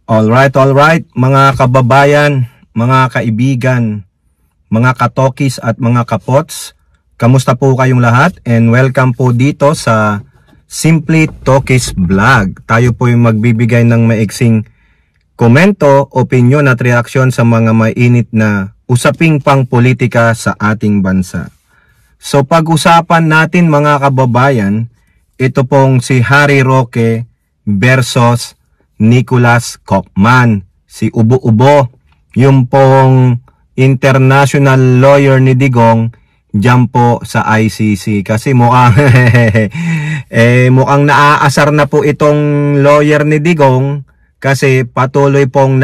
Alright, mga kababayan, mga kaibigan, mga katokis at mga kapots, kamusta po kayong lahat? And welcome po dito sa Simply Tokis Vlog. Tayo po yung magbibigay ng maiksing komento, opinion at reaksyon sa mga mainit na usaping pang politika sa ating bansa. So pag-usapan natin mga kababayan, ito pong si Harry Roque versus Nicholas Koopman, si Ubo-Ubo, yung pong international lawyer ni Digong dyan po sa ICC. Kasi mukhang naaasar na po itong lawyer ni Digong kasi patuloy pong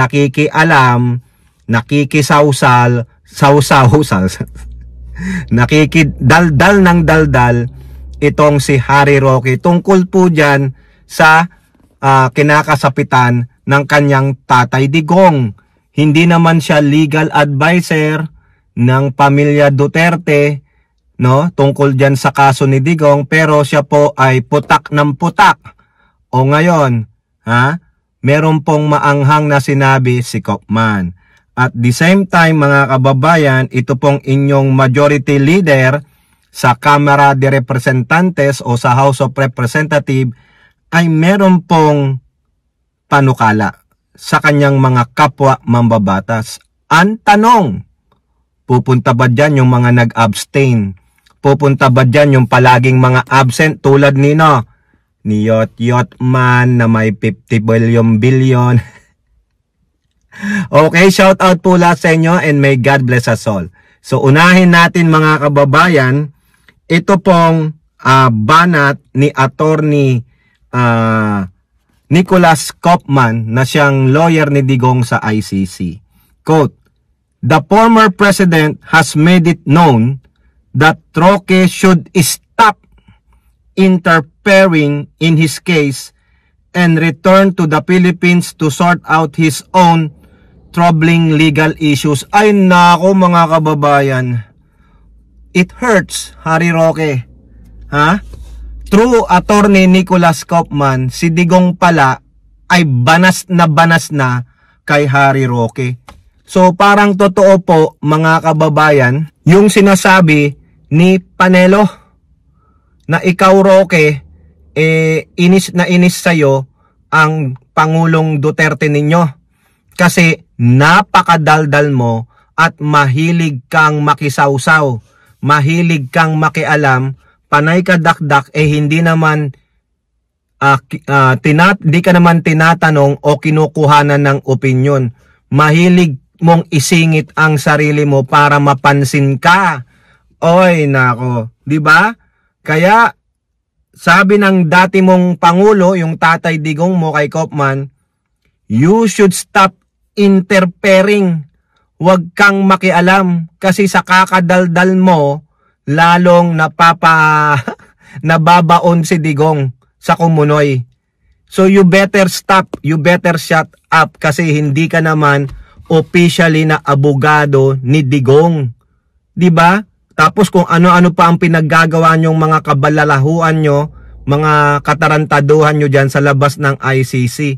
nakikisawsal, nakikidaldal ng daldal itong si Harry Roque tungkol po dyan sa kinakasapitan ng kanyang tatay Digong. Hindi naman siya legal advisor ng pamilya Duterte, no, tungkol diyan sa kaso ni Digong, pero siya po ay putak ng putak. O ngayon, meron pong maanghang na sinabi si Koopman. At the same time mga kababayan, ito pong inyong majority leader sa Kamara de Representantes o sa House of Representatives ay meron pong panukala sa kanyang mga kapwa mambabatas. Ang tanong, pupunta ba dyan yung mga nag-abstain? Pupunta ba dyan yung palaging mga absent tulad ni Yot Man na may 50 billion? Okay, shout out po lahat sa inyo and may God bless us all. So unahin natin mga kababayan, ito pong banat ni attorney Nicholas Koopman na siyang lawyer ni Digong sa ICC. Quote, "The former president has made it known that Roque should stop interfering in his case and return to the Philippines to sort out his own troubling legal issues." Ay nako mga kababayan, it hurts, Harry Roque. True attorney Nicholas Koopman, si Digong pala ay banas na kay Harry Roque. So parang totoo po mga kababayan, yung sinasabi ni Panelo na ikaw Roque, inis na inis sa'yo ang Pangulong Duterte ninyo. Kasi napakadaldal mo at mahilig kang makisawsaw, mahilig kang makialam, panay ka dakdak, hindi naman di ka naman tinatanong o kinukuhanan ng opinyon. Mahilig mong isingit ang sarili mo para mapansin ka. Oy nako, di ba? Kaya sabi ng dati mong pangulo, yung tatay Digong mo kay Koopman, you should stop interfering. Huwag kang makialam kasi sa kakadaldal mo lalong nababaon si Digong sa kumunoy. So you better stop, you better shut up kasi hindi ka naman officially na abogado ni Digong. 'Di ba? Tapos kung ano-ano pa ang pinaggagawa nyong mga kabalalahuan nyo, mga katarantaduhan nyo dyan sa labas ng ICC.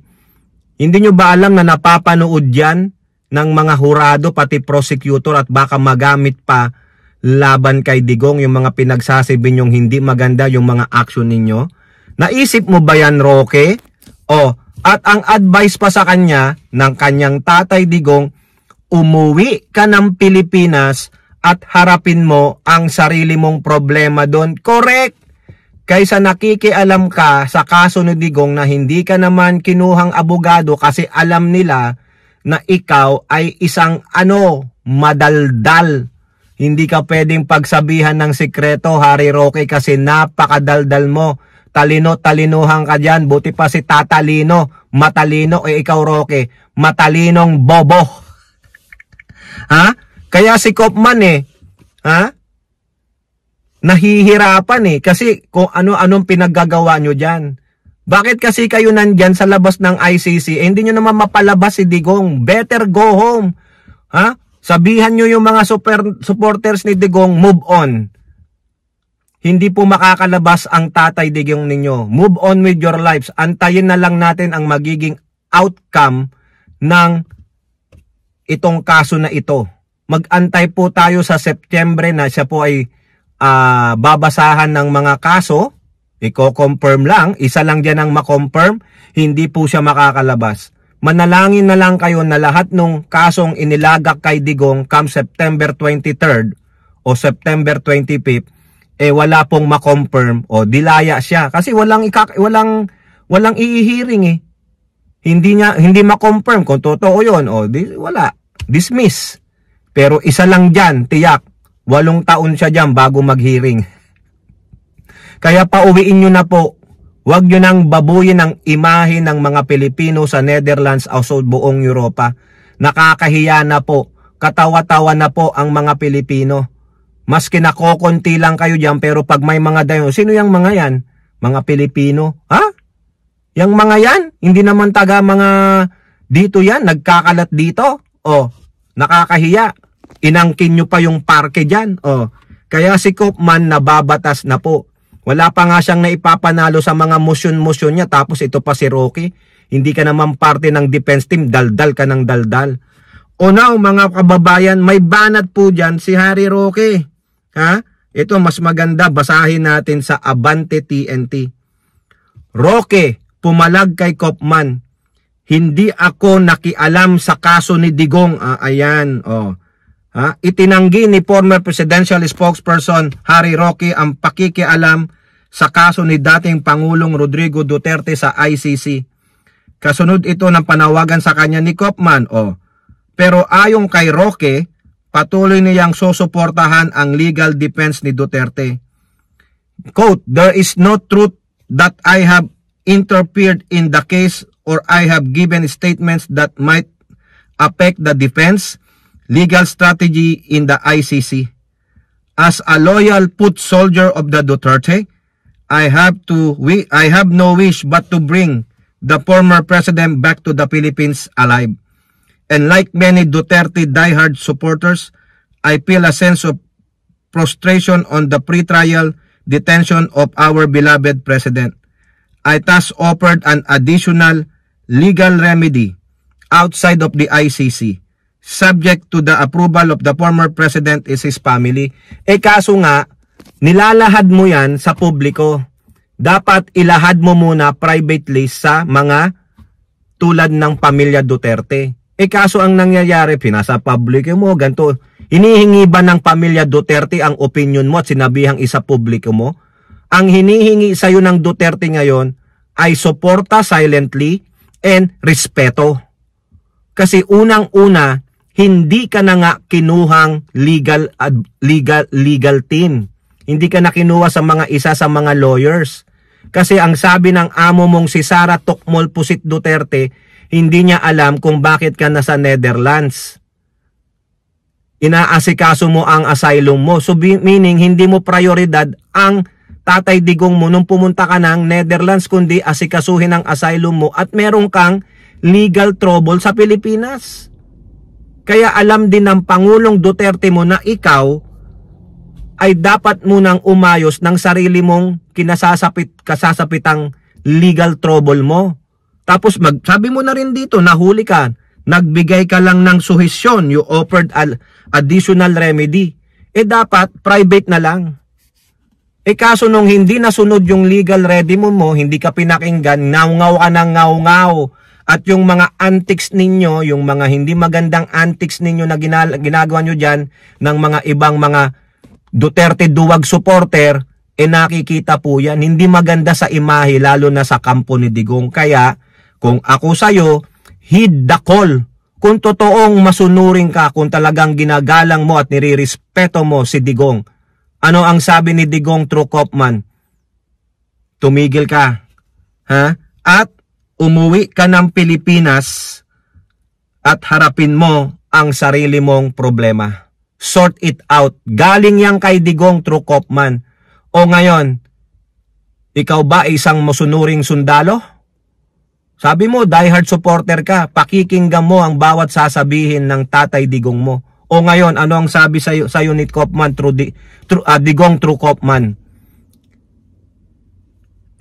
Hindi nyo ba alam na napapanood yan ng mga hurado pati prosecutor at baka magamit pa laban kay Digong yung mga pinagsasabi nyong hindi maganda yung mga action ninyo? Naisip mo ba yan, Roque? At ang advice pa sa kanya ng kanyang tatay Digong, umuwi ka ng Pilipinas at harapin mo ang sarili mong problema doon. Correct! Kaysa nakikialam ka sa kaso ni Digong na hindi ka naman kinuhang abogado kasi alam nila na ikaw ay isang madaldal. Hindi ka pwedeng pagsabihan ng sikreto, Harry Roque, kasi napakadaldal mo. Talino-talinuhan ka dyan. Buti pa si Tatalino, matalino. Ikaw, Roque, matalinong bobo. Kaya si Koopman nahihirapan kasi kung ano-anong pinaggagawa nyo dyan. Bakit kasi kayo nandyan sa labas ng ICC? Hindi nyo naman mapalabas si Digong. Better go home. Sabihan nyo yung mga supporters ni Digong, move on. Hindi po makakalabas ang tatay Digong ninyo. Move on with your lives. Antayin na lang natin ang magiging outcome ng itong kaso na ito. Mag-antay po tayo sa Setyembre na siya po ay babasahan ng mga kaso. Iko-confirm lang, isa lang diyan ang ma-confirm, hindi po siya makakalabas. Manalangin na lang kayo na lahat ng kasong inilagak kay Digong come September 23rd o September 25th wala pong ma-confirm o dilaya siya kasi walang i-hearing eh. Hindi ma-confirm kung totoo 'yon o wala, dismiss. Pero isa lang diyan, tiyak 8 taon siya diyan bago mag-hearing. Kaya pauwiin nyo na po. Huwag nyo nang babuyin ang imahe ng mga Pilipino sa Netherlands o sa buong Europa. Nakakahiya na po. Katawa-tawa na po ang mga Pilipino. Mas kinakokonti lang kayo dyan, pero pag may mga dayo, sino yung mga yan? Mga Pilipino? Ha? Yang mga yan? Hindi naman taga mga dito yan, nagkakalat dito. O, nakakahiya. Inangkin nyo pa yung parke dyan. O, kaya si Koopman nababatas na po. Wala pa nga siyang naipapanalo sa mga motion-motion niya, tapos ito pa si Roque. Hindi ka naman parte ng defense team, daldal ka ng daldal. O now, mga kababayan, may banat po dyan si Harry Roque. Ha? Ito mas maganda, basahin natin sa Abante TNT. Roque, pumalag kay Koopman. Hindi ako nakialam sa kaso ni Digong. Ayan, oh. Ha? Itinanggi ni former presidential spokesperson Harry Roque ang pakikialam sa kaso ni dating Pangulong Rodrigo Duterte sa ICC. Kasunod ito ng panawagan sa kanya ni Koopman. Pero ayon kay Roque, patuloy niyang susuportahan ang legal defense ni Duterte. Quote, "There is no truth that I have interfered in the case or I have given statements that might affect the defense legal strategy in the ICC. As a loyal foot soldier of the Duterte, I have no wish but to bring the former president back to the Philippines alive. And like many Duterte diehard supporters, I feel a sense of frustration on the pretrial detention of our beloved president. I thus offered an additional legal remedy outside of the ICC. Subject to the approval of the former president is his family." Kaso nga, nilalahad mo yan sa publiko. Dapat ilahad mo muna privately sa mga tulad ng pamilya Duterte. Kaso ang nangyayari, pinasa publiko mo, ganito. Hinihingi ba ng pamilya Duterte ang opinion mo at sinabihang isa publiko mo? Ang hinihingi sa'yo ng Duterte ngayon ay suporta silently and respeto. Kasi unang-una, hindi ka na nga kinuhang legal team. Hindi ka na kinuha sa mga isa sa mga lawyers. Kasi ang sabi ng amo mong si Sara Tokmol Pusit Duterte, hindi niya alam kung bakit ka nasa Netherlands. Inaasikaso mo ang asylum mo. So meaning hindi mo prioridad ang Tatay Digong mo nung pumunta ka ng Netherlands, kundi asikasuhin ang asylum mo at meron kang legal trouble sa Pilipinas. Kaya alam din ng Pangulong Duterte mo na ikaw ay dapat munang umayos ng sarili mong kasasapitang legal trouble mo. Tapos sabi mo na rin dito, nahuli ka, nagbigay ka lang ng suhesyon, you offered additional remedy. Dapat private na lang. Kaso nung hindi nasunod yung legal remedy mo, hindi ka pinakinggan, ngaw-ngaw ka ng ngaw-ngaw. At yung mga antics ninyo, yung mga hindi magandang antics ninyo na ginagawa nyo dyan ng mga ibang mga Duterte duwag supporter, nakikita po yan. Hindi maganda sa imahe, lalo na sa kampo ni Digong. Kaya, kung ako sa'yo, heed the call. Kung totoong masunurin ka, kung talagang ginagalang mo at nirirespeto mo si Digong, ano ang sabi ni Digong through Koopman? Tumigil ka. Ha? At umuwi ka ng Pilipinas at harapin mo ang sarili mong problema. Sort it out. Galing yan kay Digong through Koopman. O ngayon, ikaw ba isang masunuring sundalo? Sabi mo, diehard supporter ka. Pakikinggan mo ang bawat sasabihin ng Tatay Digong mo. O ngayon, ano ang sabi sa'yo ni Koopman through Digong through Koopman?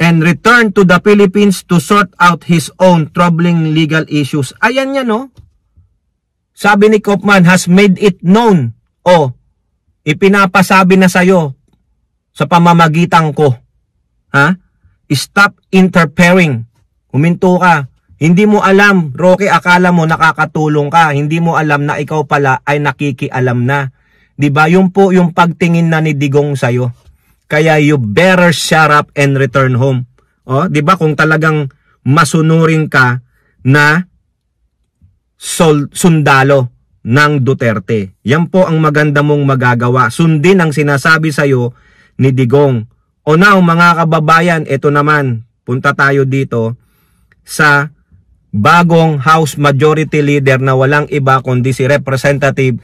and return to the Philippines to sort out his own troubling legal issues. Ayan yan, no? Sabi ni Kaufman, has made it known. O, ipinapasabi na sa'yo sa pamamagitan ko. Ha? Stop interfering. Huminto ka. Hindi mo alam, Roque, akala mo nakakatulong ka. Hindi mo alam na ikaw pala ay nakikialam na. 'Di ba? Yung po yung pagtingin na ni Digong sa'yo. Kaya you better shut up and return home. O, 'di ba kung talagang masunurin ka na sundalo ng Duterte. Yan po ang maganda mong magagawa. Sundin ang sinasabi sa'yo ni Digong. O now, mga kababayan, ito naman, punta tayo dito sa bagong House Majority Leader na walang iba kundi si Representative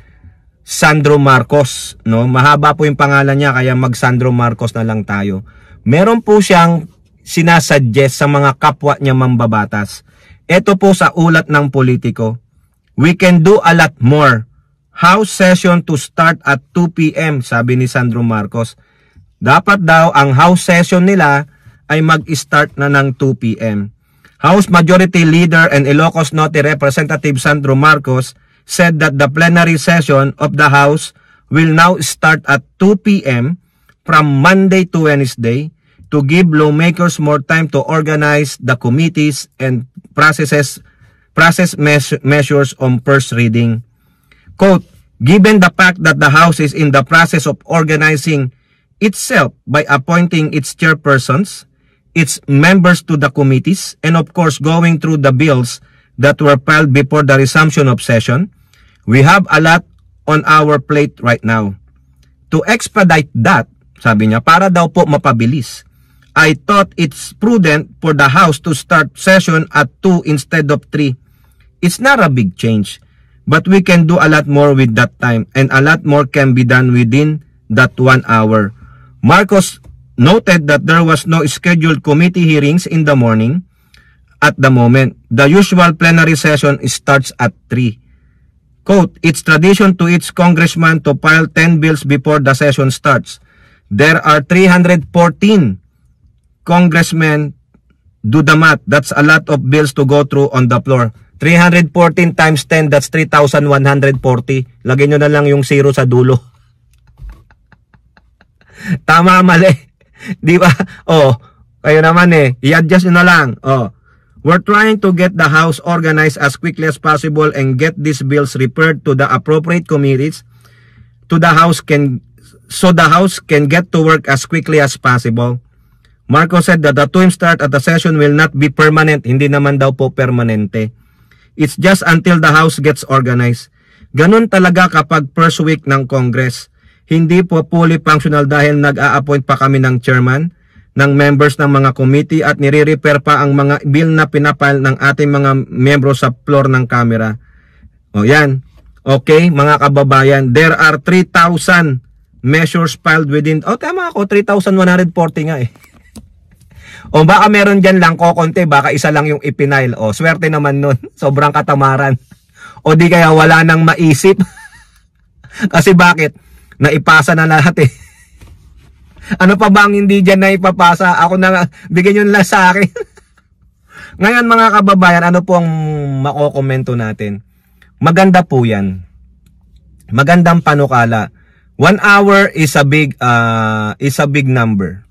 Sandro Marcos. No? Mahaba po yung pangalan niya kaya mag Sandro Marcos na lang tayo. Meron po siyang sinasuggest sa mga kapwa niya mambabatas. Ito po sa ulat ng Politiko. We can do a lot more. House session to start at 2 p.m. sabi ni Sandro Marcos. Dapat daw ang House session nila ay mag-start na ng 2 p.m. House Majority Leader and Ilocos Norte Representative Sandro Marcos said that the plenary session of the House will now start at 2 p.m. from Monday to Wednesday to give lawmakers more time to organize the committees and process measures on first reading. Quote, given the fact that the House is in the process of organizing itself by appointing its chairpersons, its members to the committees, and of course going through the bills that were filed before the resumption of session, we have a lot on our plate right now. To expedite that, sabi niya, para daw po mapabilis, I thought it's prudent for the House to start session at 2 instead of 3. It's not a big change, but we can do a lot more with that time, and a lot more can be done within that 1 hour. Marcos noted that there was no scheduled committee hearings in the morning. At the moment, the usual plenary session starts at 3. Quote, it's tradition to each congressman to file 10 bills before the session starts. There are 314 congressmen. Do the math. That's a lot of bills to go through on the floor. 314 times 10, that's 3,140. Lagyan nyo na lang yung zero sa dulo. Tama, mali. Di ba? Oh, kayo naman i-adjust nyo na lang. Oh. We're trying to get the House organized as quickly as possible and get these bills referred to the appropriate committees so the House can get to work as quickly as possible. Marcos said that the 2 start at the session will not be permanent. Hindi naman daw po permanente. It's just until the House gets organized. Ganun talaga kapag first week ng Congress. Hindi po fully functional dahil nag-a-appoint pa kami ng chairman, ng members ng mga committee at nire-repair pa ang mga bill na pinapile ng ating mga membro sa floor ng camera. O yan. Okay, mga kababayan, there are 3,000 measures filed within... O tama ako, 3,140 nga O baka meron dyan lang kokonti, baka isa lang yung ipinail. O swerte naman nun, sobrang katamaran. O di kaya wala nang maisip. Kasi bakit? Naipasa na lahat Ano pa bang hindi dyan na ipapasa? Ako na, bigyan nyo lang sa akin. Ngayon mga kababayan, ano po ang makokomento natin? Maganda po yan. Magandang panukala. 1 hour is a big number.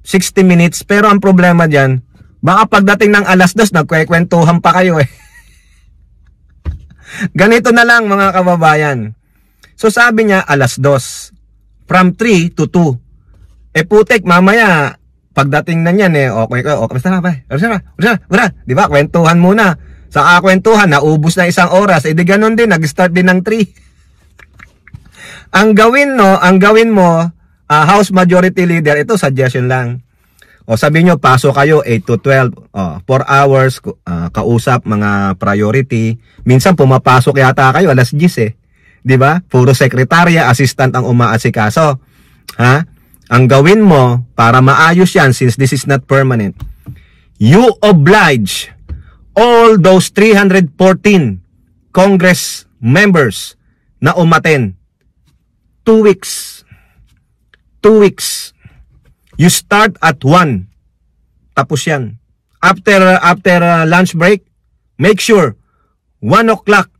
60 minutes, pero ang problema dyan, baka pagdating ng 2:00, nagkwekwentuhan pa kayo Ganito na lang mga kababayan. So sabi niya 2:00, from 3 to 2. Putik, mamaya, pagdating na niyan okay, basta na ba? Di ba? Kwentuhan muna. Sa kwentuhan, naubos na 1 oras. Di ganun din, nag-start din ng 3. Ang gawin mo, House Majority Leader, ito suggestion lang. O sabi nyo, pasok kayo 8 to 12. 4 hours, kausap, mga priority. Minsan pumapasok yata kayo 10:00 Di ba? Puro sekretarya, assistant ang umaasikaso. Ha? Ang gawin mo, para maayos yan, since this is not permanent, you oblige all those 314 Congress members na umaten. 2 weeks. 2 weeks. You start at 1. tapos yan. After lunch break, make sure 1 o'clock.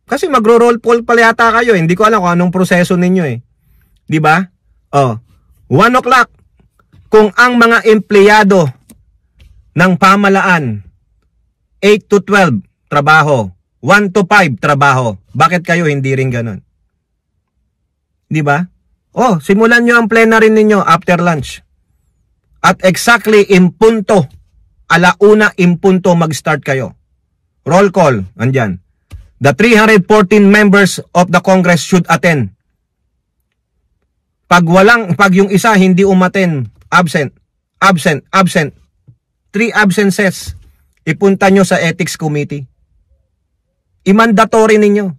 Kasi magro-roll call pala yata kayo. Hindi ko alam kung anong proseso ninyo eh. Di ba? 1 o'clock. Kung ang mga empleyado ng pamalaan 8 to 12 trabaho, 1 to 5 trabaho. Bakit kayo hindi rin ganun? Di ba? Simulan nyo ang plenary ninyo after lunch. At exactly in punto, 1:00 in punto mag-start kayo. Roll call, andyan. The 314 members of the Congress should attend. Pag yung isa hindi umaten, absent. 3 absences, ipunta nyo sa Ethics Committee. I-mandatory ninyo.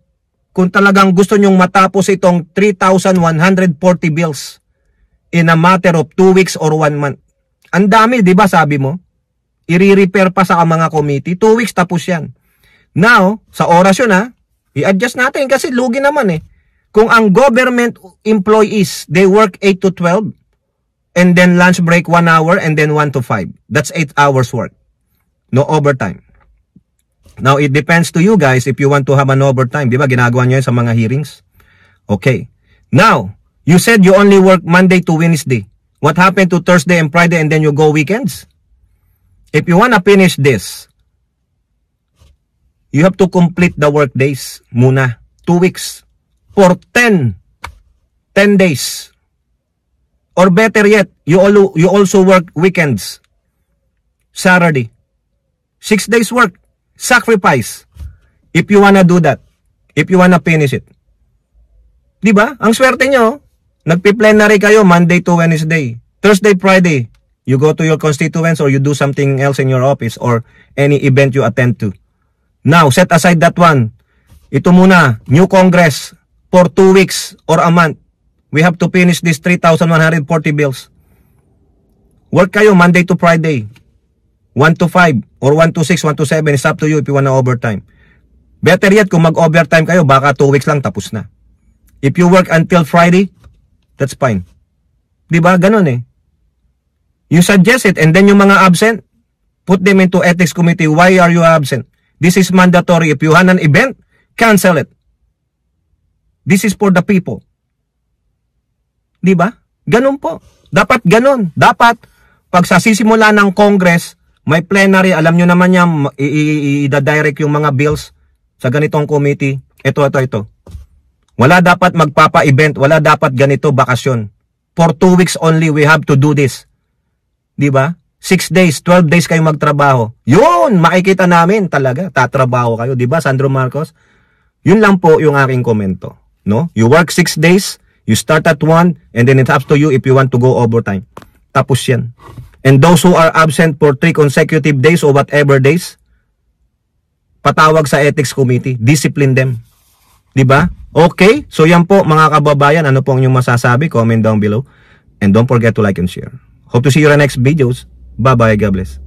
Kung talagang gusto nyong matapos itong 3,140 bills in a matter of 2 weeks or 1 month. Ang dami, di ba sabi mo? I-repair pa sa mga committee. 2 weeks tapos yan. Now, sa oras yun i-adjust natin kasi lugi naman eh. Kung ang government employees, they work 8 to 12 and then lunch break 1 hour and then 1 to 5. That's 8 hours work. No overtime. Now, it depends to you guys if you want to have an overtime. Di ba? Ginagawa nyo yun sa mga hearings. Okay. Now, you said you only work Monday to Wednesday. What happened to Thursday and Friday and then you go weekends? If you want to finish this, you have to complete the work days muna. 2 weeks. For 10 days. Or better yet, you also work weekends. Saturday. 6 days work. Sacrifice. If you wanna do that. If you wanna finish it. Diba? Ang swerte nyo, nagpi-plenary kayo Monday to Wednesday. Thursday, Friday, you go to your constituents or you do something else in your office or any event you attend to. Now, set aside that one. Ito muna, new Congress for 2 weeks or a month. We have to finish this 3,140 bills. Work kayo Monday to Friday. 1 to 5 or 1 to 6, 1 to 7. It's up to you if you want to overtime. Better yet, kung mag-overtime kayo, baka 2 weeks lang tapos na. If you work until Friday, that's fine. Diba? Ganun eh. You suggest it and then yung mga absent, put them into Ethics Committee. Why are you absent? This is mandatory. If you have an event, cancel it. This is for the people. Diba? Ganun po. Dapat ganun. Dapat, pag sa sisimula ng Congress, may plenary, alam nyo naman yan, i-direct yung mga bills sa ganitong committee. Ito. Wala dapat magpapa-event, wala dapat ganito, bakasyon. For 2 weeks only, we have to do this. Diba? 6 days, 12 days kayo magtrabaho. Yun, makikita namin talaga, tatrabaho kayo. Diba, Sandro Marcos? Yun lang po yung aking komento. No? You work 6 days, you start at 1, and then it's up to you if you want to go overtime. Tapos yan. And those who are absent for 3 consecutive days or whatever days, patawag sa Ethics Committee. Discipline them. Diba? Okay? So yan po mga kababayan. Ano po ang inyong masasabi? Comment down below. And don't forget to like and share. Hope to see you in the next videos. Bye-bye. God bless.